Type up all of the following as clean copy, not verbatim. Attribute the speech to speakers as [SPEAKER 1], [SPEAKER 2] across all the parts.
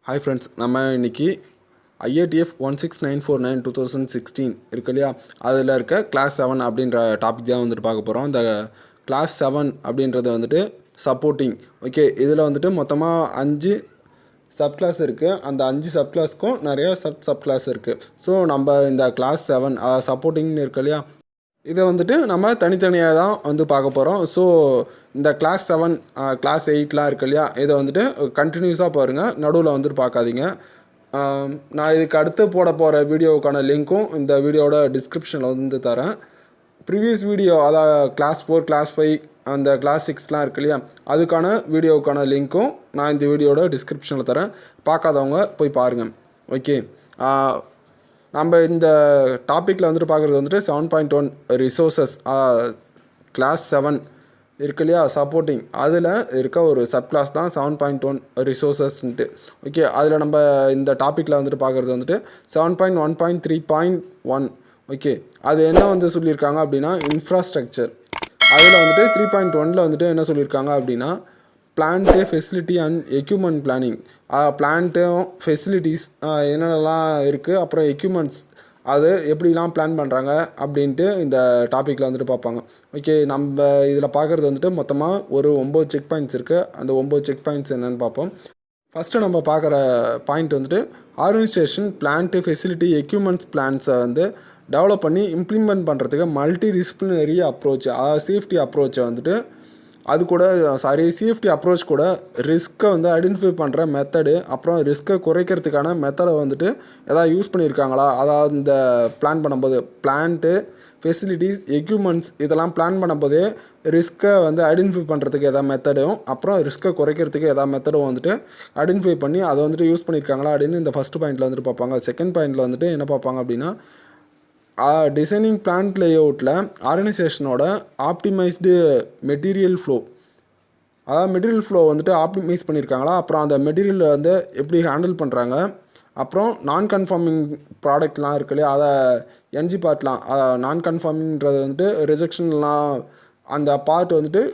[SPEAKER 1] Hi friends, நம்ம இன்னைக்கு IATF16949 2016 இருக்கு இல்லையா, அதில் இருக்க கிளாஸ் 7 அப்படின்ற டாபிக் தான் வந்துட்டு பார்க்க போகிறோம். இந்த கிளாஸ் 7 அப்படின்றது வந்துட்டு சப்போர்ட்டிங். ஓகே, இதில் வந்துட்டு மொத்தமாக 5 சப் கிளாஸ் இருக்குது. அந்த 5 சப் கிளாஸ்க்கும் நிறைய சப் கிளாஸ் இருக்குது. ஸோ நம்ம இந்த கிளாஸ் 7 சப்போர்ட்டிங்னு இருக்கு இல்லையா, இதை வந்துட்டு நம்ம தனித்தனியாக தான் வந்து பார்க்க போகிறோம். ஸோ இந்த கிளாஸ் 7 கிளாஸ் 8லாம் இருக்கு இல்லையா, இதை வந்துட்டு கண்டினியூஸாக பாருங்கள், நடுவில் வந்துட்டு பார்க்காதீங்க. நான் இதுக்கு அடுத்து போட போகிற வீடியோவுக்கான லிங்க்கும் இந்த வீடியோட டிஸ்கிரிப்ஷனில் வந்து தரேன். ப்ரீவியஸ் வீடியோ, அதாவது கிளாஸ் 4 கிளாஸ் 5 அந்த கிளாஸ் 6லாம் இருக்கு இல்லையா, அதுக்கான வீடியோவுக்கான லிங்க்கும் நான் இந்த வீடியோட டிஸ்கிரிப்ஷனில் தரேன். பார்க்காதவங்க போய் பாருங்கள். ஓகே, நம்ம இந்த டாப்பிக்கில் வந்துட்டு பார்க்குறது வந்துட்டு 7.1 ரிசோர்ஸஸ் கிளாஸ் 7 இருக்கு இல்லையா, சப்போர்ட்டிங். அதில் இருக்க ஒரு சப் கிளாஸ் தான் 7.1 ரிசோர்ஸஸ்ன்ட்டு. ஓகே, அதில் நம்ம இந்த டாப்பிக்கில் வந்துட்டு பார்க்குறது வந்துட்டு 7.1.3.1. ஓகே, அது என்ன வந்து சொல்லியிருக்காங்க அப்படின்னா இன்ஃப்ராஸ்ட்ரக்சர். அதில் வந்துட்டு 3.1ல் வந்துட்டு என்ன சொல்லியிருக்காங்க அப்படின்னா plant, facility and equipment planning. பிளான்ட்டும் ஃபெசிலிட்டிஸ் என்னென்னலாம் இருக்குது, அப்புறம் எக்யூப்மெண்ட்ஸ் அது எப்படிலாம் பிளான் பண்ணுறாங்க அப்படின்ட்டு இந்த டாப்பிக்கில் வந்துட்டு பார்ப்பாங்க. ஓகே, நம்ம இதில் பார்க்குறது வந்துட்டு மொத்தமாக ஒரு 9 செக் பாயிண்ட்ஸ் இருக்குது. அந்த 9 செக் பாயிண்ட்ஸ் என்னென்னு பார்ப்போம். ஃபஸ்ட்டு நம்ம பார்க்குற பாயிண்ட் வந்துட்டு ஆர்கனைசேஷன் பிளான்ட்டு, ஃபெசிலிட்டி, எக்யூப்மெண்ட்ஸ் பிளான்ஸை வந்து டெவலப் பண்ணி இம்ப்ளிமெண்ட் பண்ணுறதுக்கு மல்டி டிசிப்ளினரி அப்ரோச், சேஃப்டி அப்ரோச்சை வந்துட்டு அது கூட சேஃப்டி அப்ரோச் கூட ரிஸ்க்கை வந்து ஐடென்டிஃபை பண்ணுற மெத்தடு, அப்புறம் ரிஸ்க்கை குறைக்கிறதுக்கான மெத்தடை வந்துட்டு எதாவது யூஸ் பண்ணியிருக்காங்களா, அதாவது இந்த பிளான் பண்ணும்போது பிளான்ட்டு, ஃபெசிலிட்டிஸ், எக்யூப்மெண்ட்ஸ் இதெல்லாம் பிளான் பண்ணும்போதே ரிஸ்க்கை வந்து ஐடென்டிஃபை பண்ணுறதுக்கு எதாவது மெத்தடும், அப்புறம் ரிஸ்க்கை குறைக்கிறதுக்கு எதாவது மெத்தடும் வந்துட்டு ஐடென்டிஃபை பண்ணி அதை வந்துட்டு யூஸ் பண்ணியிருக்காங்களா அப்படின்னு இந்த ஃபஸ்ட்டு பாயிண்டில் வந்துட்டு பார்ப்பாங்க. செகண்ட் பாயிண்டில் வந்துட்டு என்ன பார்ப்பாங்க அப்படின்னா டிசைனிங் பிளான்ட் லேஅவுட்டில் ஆர்கனைசேஷனோட ஆப்டிமைஸ்டு மெட்டீரியல் ஃப்ளோ, அதாவது மெட்டீரியல் ஃப்ளோ வந்துட்டு ஆப்டிமைஸ் பண்ணியிருக்காங்களா, அப்புறம் அந்த மெட்டீரியல் வந்து எப்படி ஹேண்டில் பண்ணுறாங்க, அப்புறம் நான் கன்ஃபார்மிங் ப்ராடக்ட்லாம் இருக்கு இல்லையா, அதை என்ஜி பார்ட்லாம் நான் கன்ஃபார்மிங்கிறது வந்துட்டு ரிஜெக்ஷன்லாம் அந்த பார்ட் வந்துட்டு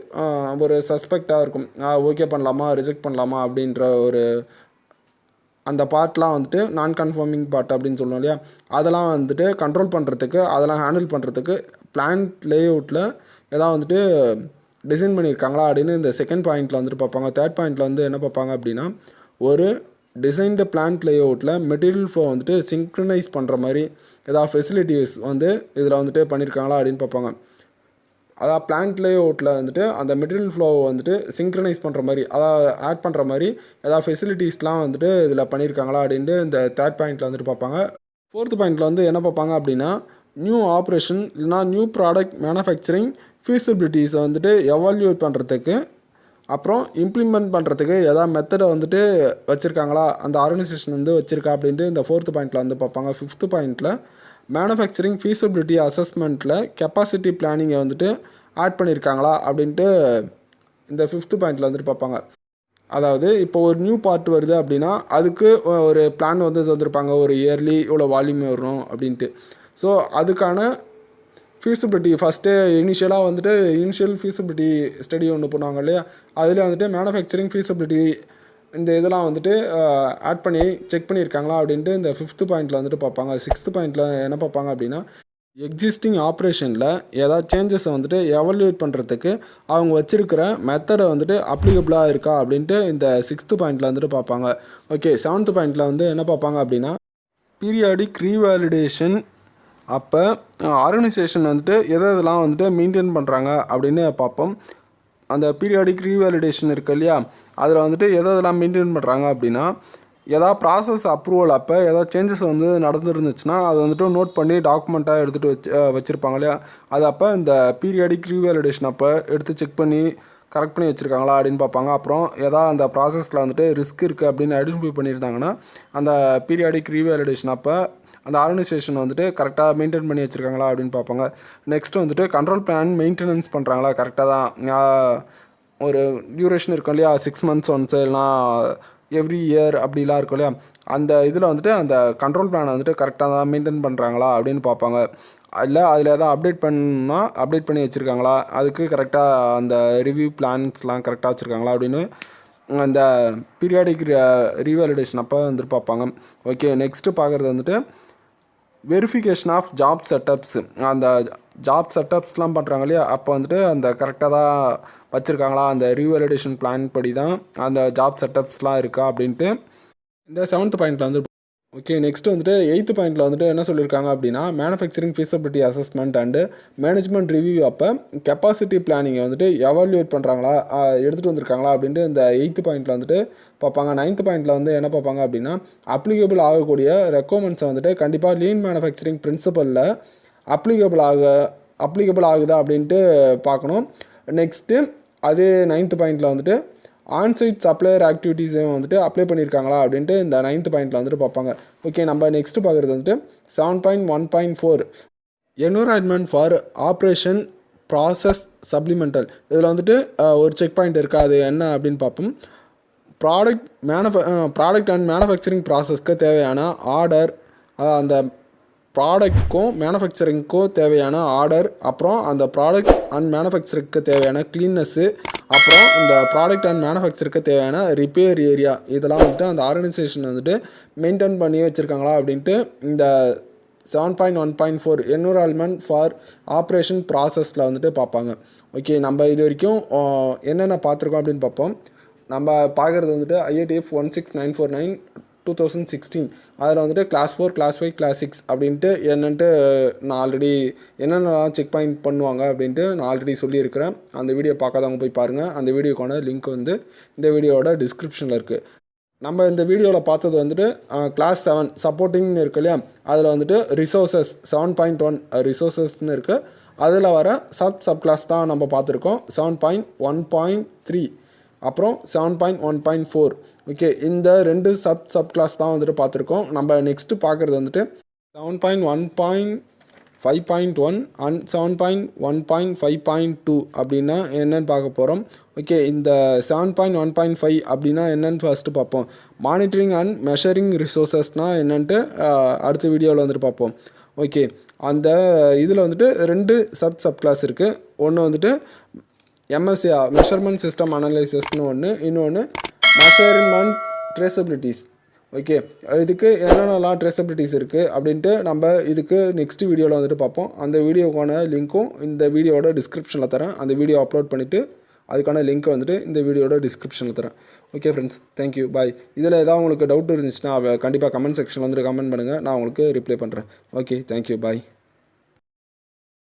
[SPEAKER 1] ஒரு சஸ்பெக்டாக இருக்கும், ஓகே பண்ணலாமா ரிஜெக்ட் பண்ணலாமா அப்படின்ற ஒரு அந்த பார்ட்லாம் வந்துட்டு நான் கன்ஃபார்மிங் பார்ட் அப்படின்னு சொல்லுவோம் இல்லையா, அதெல்லாம் வந்துட்டு கண்ட்ரோல் பண்ணுறதுக்கு, அதெல்லாம் ஹேண்டில் பண்ணுறதுக்கு பிளான்ட் லேஅவுட்டில் எதாவது வந்துட்டு டிசைன் பண்ணியிருக்காங்களா அப்படின்னு இந்த செகண்ட் பாயிண்டில் வந்துட்டு பார்ப்பாங்க. தேர்ட் பாயிண்டில் வந்து என்ன பார்ப்பாங்க அப்படின்னா ஒரு டிசைன்டு பிளான்ட் லேஅவுட்டில் மெட்டீரியல் ஃப்ளோ வந்துட்டு சிங்க்ரனைஸ் பண்ணுற மாதிரி ஏதாவது ஃபெசிலிட்டிஸ் வந்து இதில் வந்துட்டு பண்ணியிருக்காங்களா அப்படின்னு பார்ப்பாங்க. அதாவது பிளான்ட் லேஅவுட்டில் வந்துட்டு அந்த மெட்டீரியல் ஃப்ளோவை வந்துட்டு சிங்க்ரனைஸ் பண்ணுற மாதிரி, அதாவது ஆட் பண்ணுற மாதிரி ஏதாவது ஃபெசிலிட்டிஸ்லாம் வந்துட்டு இதில் பண்ணியிருக்காங்களா அப்படின்ட்டு இந்த தேர்ட் பாயிண்டில் வந்துட்டு பார்ப்பாங்க. ஃபோர்த் பாயிண்டில் வந்து என்ன பார்ப்பாங்க அப்படின்னா நியூ ஆப்ரேஷன் இல்லைனா நியூ ப்ராடக்ட் மேனுஃபேக்சரிங் ஃபீஸிபிலிட்டிஸை வந்துட்டு எவால்யூட் பண்ணுறதுக்கு, அப்புறம் இம்ப்ளிமெண்ட் பண்ணுறதுக்கு எதாவது மெத்தடை வந்துட்டு வச்சுருக்காங்களா, அந்த ஆர்கனைசேஷன் வந்து வச்சுருக்கா அப்படின்ட்டு இந்த ஃபோர்த்து பாயிண்டில் வந்து பார்ப்பாங்க. ஃபிஃப்த்து பாயிண்டில் மேனுஃபேக்சரிங் ஃபீஸிபிலிட்டி அசஸ்மெண்ட்டில் கெப்பாசிட்டி பிளானிங்கை வந்துட்டு ஆட் பண்ணியிருக்காங்களா அப்படின்ட்டு இந்த ஃபிஃப்த்து பாயிண்டில் வந்துட்டு பார்ப்பாங்க. அதாவது இப்போ ஒரு நியூ பார்ட் வருது அப்படின்னா அதுக்கு ஒரு பிளான் வந்து வந்திருப்பாங்க, ஒரு இயர்லி இவ்வளோ வால்யூம் வரணும் அப்படின்ட்டு. ஸோ அதுக்கான ஃபீஸிபிலிட்டி ஃபஸ்ட்டு இனிஷியலாக வந்துட்டு இனிஷியல் ஃபீஸிபிலிட்டி ஸ்டடி ஒன்று பண்ணுவாங்க இல்லையா, அதில் வந்துட்டு மேனுஃபேக்சரிங் ஃபீஸிபிலிட்டி இந்த இதெல்லாம் வந்துட்டு ஆட் பண்ணி செக் பண்ணியிருக்காங்களா அப்படின்ட்டு இந்த ஃபிஃப்த்து பாயிண்டில் வந்துட்டு பார்ப்பாங்க. சிக்ஸ்த்து பாயிண்டில் என்ன பார்ப்பாங்க அப்படின்னா எக்ஸிஸ்டிங் ஆப்ரேஷனில் ஏதாவது சேஞ்சஸை வந்துட்டு எவால்யூட் பண்ணுறதுக்கு அவங்க வச்சுருக்கிற மெத்தடை வந்துட்டு அப்ளிகபிளாக இருக்கா அப்படின்ட்டு இந்த சிக்ஸ்த்து பாயிண்டில் வந்துட்டு பார்ப்பாங்க. ஓகே, செவன்த்து பாயிண்டில் வந்து என்ன பார்ப்பாங்க அப்படின்னா பீரியாடிக் ரீவேலிடேஷன். அப்போ ஆர்கனைசேஷன் வந்துட்டு எதெல்லாம் வந்துட்டு மெயின்டைன் பண்ணுறாங்க அப்படின்னு பார்ப்போம். அந்த பீரியாடிக் ரீவேலிடேஷன் இருக்குது இல்லையா, அதில் வந்துட்டு எதெல்லாம் மெயின்டைன் பண்ணுறாங்க அப்படின்னா எதாவது ப்ராசஸ் அப்ரூவல் அப்போ எதாவது சேஞ்சஸ் வந்து நடந்துருந்துச்சுன்னா அதை வந்துட்டு நோட் பண்ணி டாக்குமெண்ட்டாக எடுத்துகிட்டு வச்சுருப்பாங்க இல்லையா, அது அப்போ இந்த பீரியாடிக் ரீவேலிடேஷன் அப்போ எடுத்து செக் பண்ணி கரெக்ட் பண்ணி வச்சுருக்காங்களா அப்படின்னு பார்ப்பாங்க. அப்புறம் எதாவது அந்த ப்ராசஸில் வந்துட்டு ரிஸ்க் இருக்குது அப்படின்னு ஐடென்டிஃபை பண்ணியிருந்தாங்கன்னா அந்த பீரியாடிக் ரீவேலிடேஷன் அப்போ அந்த ஆர்கனைசேஷன் வந்துட்டு கரெக்டாக மெயின்டைன் பண்ணி வச்சுருக்காங்களா அப்படின்னு பார்ப்பாங்க. நெக்ஸ்ட்டு வந்துட்டு கண்ட்ரோல் பிளான் மெயின்டெனன்ஸ் பண்ணுறாங்களா கரெக்டாக தான், ஒரு டியூரேஷன் இருக்கும் இல்லையா, 6 months ஒன்ஸ் இல்லைனா எவ்ரி இயர் அப்படிலாம் இருக்கும் இல்லையா, அந்த இதில் வந்துட்டு அந்த கண்ட்ரோல் பிளானை வந்துட்டு கரெக்டாக தான் மெயின்டைன் பண்ணுறாங்களா அப்படின்னு பார்ப்பாங்க. இல்லை அதில் எதாவது அப்டேட் பண்ணால் அப்டேட் பண்ணி வச்சுருக்காங்களா, அதுக்கு கரெக்டாக அந்த ரிவ்யூ பிளான்ஸ்லாம் கரெக்டாக வச்சுருக்காங்களா அப்படின்னு அந்த பீரியாடிக் ரீவேலிடேஷன் அப்போ வந்துட்டு பார்ப்பாங்க. ஓகே, நெக்ஸ்ட்டு பார்க்குறது வந்துட்டு வெரிஃபிகேஷன் ஆஃப் ஜாப் செட்டப்ஸ். அந்த ஜாப் செட்டப்ஸ்லாம் பண்ணுறாங்க இல்லையா, அப்போ வந்துட்டு அந்த கரெக்டாக தான் வச்சுருக்காங்களா, அந்த ரீவேலிடேஷன் பிளான் படி தான் அந்த ஜாப் செட்டப்ஸ்லாம் இருக்கா அப்படின்ட்டு இந்த 7th பாயிண்டில் வந்து. ஓகே, நெக்ஸ்ட்டு வந்துட்டு 8th பாயிண்டில் வந்துட்டு என்ன சொல்லியிருக்காங்க அப்படின்னா, manufacturing feasibility assessment and management review அப்போ கெப்பாசிட்டி பிளானிங்கை வந்துட்டு எவால்யூட் பண்ணுறாங்களா, எடுத்துகிட்டு வந்திருக்காங்களா அப்படின்ட்டு இந்த 8th பாயிண்டில் வந்துட்டு பார்ப்பாங்க. 9th பாயிண்டில் வந்து என்ன பார்ப்பாங்க அப்படின்னா, அப்ளிகபிள் ஆகக்கூடிய ரெக்குவயர்மெண்ட்ஸை வந்துட்டு கண்டிப்பாக லீன் மேனுஃபேக்சரிங் பிரின்சிபலில் அப்ளிகபிள் ஆகுதா அப்படின்ட்டு பார்க்கணும். நெக்ஸ்ட்டு அதே 9th பாயிண்டில் வந்துட்டு ஆன்சைட் சப்ளையர் ஆக்டிவிட்டீஸையும் வந்துட்டு அப்ளை பண்ணியிருக்காங்களா அப்படின்ட்டு இந்த 9th பாயிண்டில் வந்துட்டு பார்ப்பாங்க. ஓகே, நம்ம நெக்ஸ்ட்டு பார்க்குறது வந்துட்டு 7.1.4 environment for operation process supplemental. இதில் வந்துட்டு ஒரு செக் பாயிண்ட் இருக்கா, அது என்ன அப்படின்னு பார்ப்போம். ப்ராடக்ட் அண்ட் மேனுஃபேக்சரிங் ப்ராசஸ்க்கு தேவையான ஆர்டர், அந்த ப்ராடக்ட்க்கும் மேனுஃபேக்சரிங்க்கும் தேவையான ஆர்டர், அப்புறம் அந்த ப்ராடக்ட் அண்ட் மேனுஃபேக்சருக்கு தேவையான க்ளீன்னஸ்ஸு, அப்புறம் இந்த ப்ராடக்ட் அண்ட் மேனுஃபேக்சருக்கு தேவையான ரிப்பேர் ஏரியா, இதெல்லாம் வந்துட்டு அந்த ஆர்கனைசேஷன் வந்துட்டு மெயின்டைன் பண்ணி வச்சுருக்காங்களா அப்படின்ட்டு இந்த 7.1.4 என்விரான்மெண்ட் ஃபார் ஆப்ரேஷன் ப்ராசஸில் வந்துட்டு பார்ப்பாங்க. ஓகே, நம்ம இது வரைக்கும் என்னென்ன பார்த்துருக்கோம் அப்படின்னு பார்ப்போம். நம்ம பார்க்குறது வந்துட்டு IATF16949 2016. அதில் வந்துட்டு கிளாஸ் 4, கிளாஸ் 5, கிளாஸ் 6 அப்படின்ட்டு என்னன்ட்டு நான் ஆல்ரெடி என்னென்னலாம் செக் பாயிண்ட் பண்ணுவாங்க அப்படின்ட்டு நான் ஆல்ரெடி சொல்லியிருக்கிறேன். அந்த வீடியோ பார்க்காதவங்க போய் பாருங்கள். அந்த வீடியோக்கான லிங்க் வந்து இந்த வீடியோவோட டிஸ்கிரிப்ஷனில் இருக்குது. நம்ம இந்த வீடியோவில் பார்த்தது வந்துட்டு கிளாஸ் 7 சப்போர்ட்டிங்னு இருக்கு இல்லையா, அதில் வந்துட்டு ரிசோர்ஸஸ் 7.1 ரிசோர்ஸஸ்ன்னு இருக்குது. அதில் வர சப் கிளாஸ் தான் நம்ம பார்த்துருக்கோம். 7.1.3 அப்புறம் 7.1.4. ஓகே, இந்த 2 சப் கிளாஸ் தான் வந்துட்டு பார்த்துருக்கோம். நம்ம நெக்ஸ்ட்டு பார்க்குறது வந்துட்டு 7.1.5.1 அண்ட் 7.1.5.2 அப்படின்னா என்னென்னு பார்க்க போகிறோம். ஓகே, இந்த 7.1.5 அப்படின்னா என்னென்னு ஃபஸ்ட்டு பார்ப்போம். மானிட்டரிங் அண்ட் மெஷரிங் ரிசோர்ஸஸ்னால் என்னென்ட்டு அடுத்த வீடியோவில் வந்துட்டு பார்ப்போம். ஓகே, அந்த இதில் வந்துட்டு 2 சப் கிளாஸ் இருக்குது. ஒன்று வந்துட்டு MSA மெஷர்மெண்ட் சிஸ்டம் அனலைசஸ்னு ஒன்று, இன்னொன்று மெஷர்மெண்ட் ட்ரேசபிலிட்டிஸ். ஓகே, இதுக்கு என்னென்னலாம் ட்ரேசபிலிட்டிஸ் இருக்குது அப்படின்ட்டு நம்ம இதுக்கு நெக்ஸ்ட் வீடியோவில் வந்துட்டு பார்ப்போம். அந்த வீடியோக்கான லிங்க்கும் இந்த வீடியோட டிஸ்கிரிப்ஷனில் தரேன். அந்த வீடியோ அப்லோட் பண்ணிவிட்டு அதுக்கான லிங்க்கை வந்துட்டு இந்த வீடியோட டிஸ்கிரிப்ஷனில் தரேன். ஓகே ஃப்ரெண்ட்ஸ், தேங்க்யூ, பாய். இதில் ஏதாவது உங்களுக்கு டவுட் இருந்துச்சுன்னா கண்டிப்பாக கமெண்ட் செக்ஷனில் வந்துட்டு கமெண்ட் பண்ணுங்கள், நான் உங்களுக்கு ரிப்ளை பண்ணுறேன். ஓகே, தேங்க்யூ, பாய்.